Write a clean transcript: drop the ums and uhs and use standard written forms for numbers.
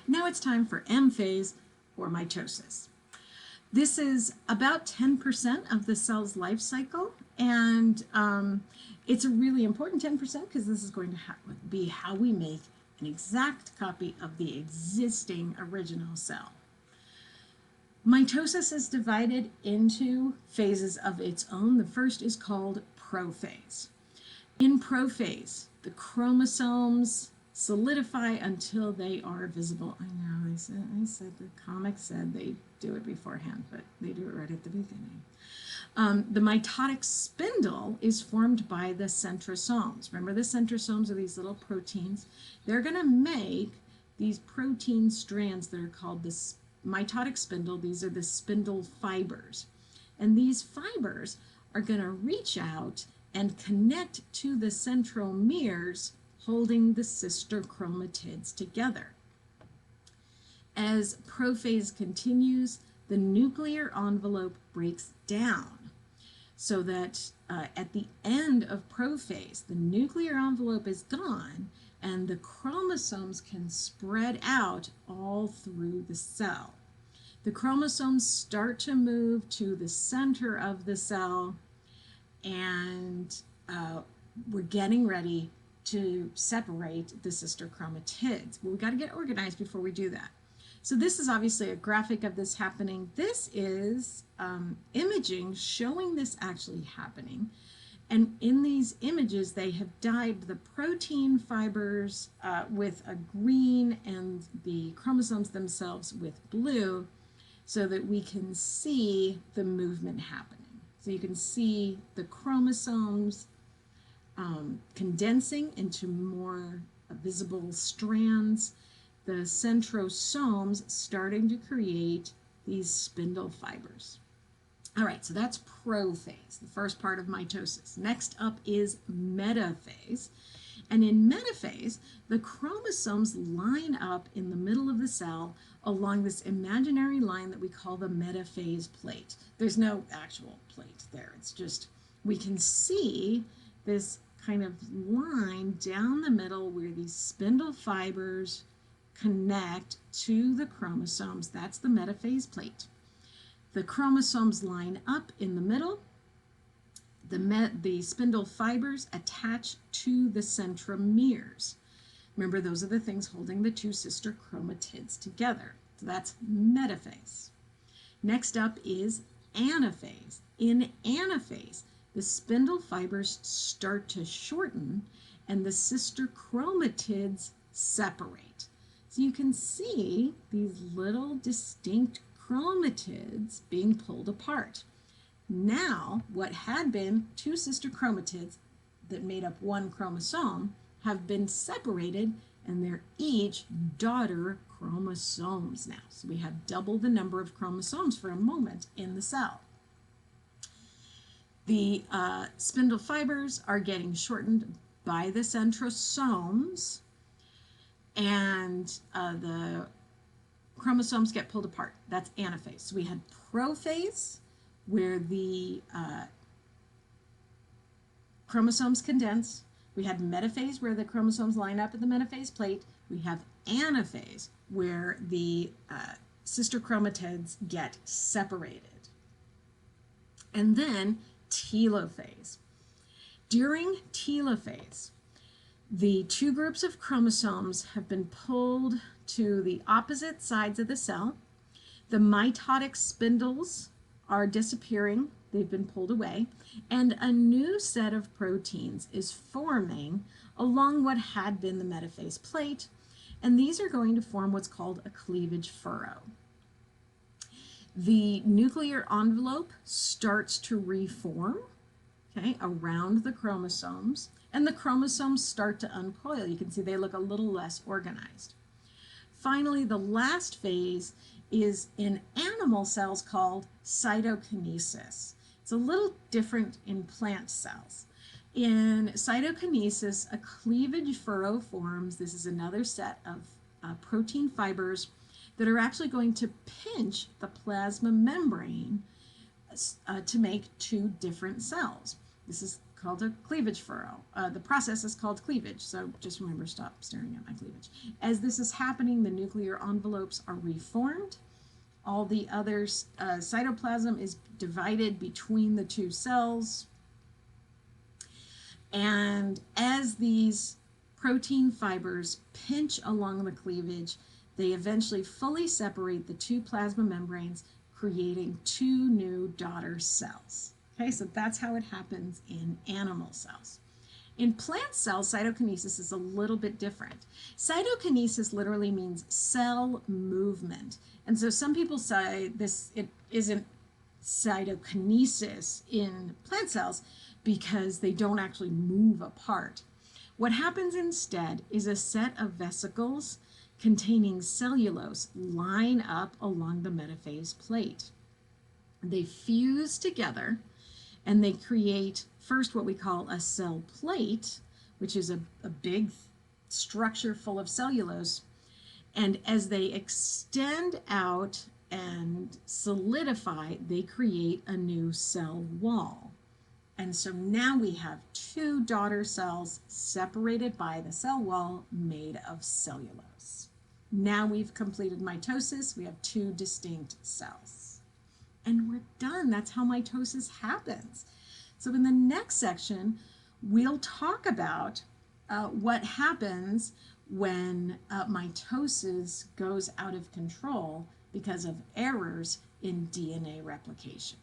Now it's time for M phase, or mitosis. This is about 10% of the cell's life cycle, and it's a really important 10% because this is going to be how we make an exact copy of the existing original cell. Mitosis is divided into phases of its own. The first is called prophase. In prophase, the chromosomes solidify until they are visible. I know, I said the comic said they do it beforehand, but they do it right at the beginning. The mitotic spindle is formed by the centrosomes. Remember, the centrosomes are these little proteins. They're going to make these protein strands that are called the mitotic spindle. These are the spindle fibers. And these fibers are going to reach out and connect to the centromeres, holding the sister chromatids together. As prophase continues, the nuclear envelope breaks down so that at the end of prophase, the nuclear envelope is gone and the chromosomes can spread out all through the cell. The chromosomes start to move to the center of the cell, and we're getting ready to separate the sister chromatids. Well, we've got to get organized before we do that. So this is obviously a graphic of this happening. This is imaging showing this actually happening. And in these images, they have dyed the protein fibers with a green and the chromosomes themselves with blue so that we can see the movement happening. So you can see the chromosomes condensing into more visible strands, the centrosomes starting to create these spindle fibers. All right, so that's prophase, the first part of mitosis. Next up is metaphase. And in metaphase, the chromosomes line up in the middle of the cell along this imaginary line that we call the metaphase plate. There's no actual plate there. It's just, we can see this kind of line down the middle where these spindle fibers connect to the chromosomes. That's the metaphase plate. The chromosomes line up in the middle. The spindle fibers attach to the centromeres. Remember, those are the things holding the two sister chromatids together. So that's metaphase. Next up is anaphase. In anaphase, the spindle fibers start to shorten and the sister chromatids separate. So you can see these little distinct chromatids being pulled apart. Now, what had been two sister chromatids that made up one chromosome have been separated, and they're each daughter chromosomes now. So we have double the number of chromosomes for a moment in the cell. The spindle fibers are getting shortened by the centrosomes, and the chromosomes get pulled apart. That's anaphase. So we had prophase, where the chromosomes condense. We had metaphase, where the chromosomes line up at the metaphase plate. We have anaphase, where the sister chromatids get separated. And then telophase. During telophase, the two groups of chromosomes have been pulled to the opposite sides of the cell. The mitotic spindles are disappearing. They've been pulled away. And a new set of proteins is forming along what had been the metaphase plate. And these are going to form what's called a cleavage furrow. The nuclear envelope starts to reform, okay, around the chromosomes, and the chromosomes start to uncoil. You can see they look a little less organized. Finally, the last phase is in animal cells called cytokinesis. It's a little different in plant cells. In cytokinesis, a cleavage furrow forms. This is another set of protein fibers that are actually going to pinch the plasma membrane to make two different cells. This is called a cleavage furrow. The process is called cleavage, so just remember, stop staring at my cleavage. As this is happening, the nuclear envelopes are reformed. All the other cytoplasm is divided between the two cells. And as these protein fibers pinch along the cleavage, they eventually fully separate the two plasma membranes, creating two new daughter cells. Okay, so that's how it happens in animal cells. In plant cells, cytokinesis is a little bit different. Cytokinesis literally means cell movement. And so some people say it isn't cytokinesis in plant cells because they don't actually move apart. What happens instead is a set of vesicles containing cellulose line up along the metaphase plate. They fuse together and they create first what we call a cell plate, which is a big structure full of cellulose. And as they extend out and solidify, they create a new cell wall. And so now we have two daughter cells separated by the cell wall made of cellulose. Now we've completed mitosis. We have two distinct cells. And we're done. That's how mitosis happens. So in the next section, we'll talk about what happens when mitosis goes out of control because of errors in DNA replication.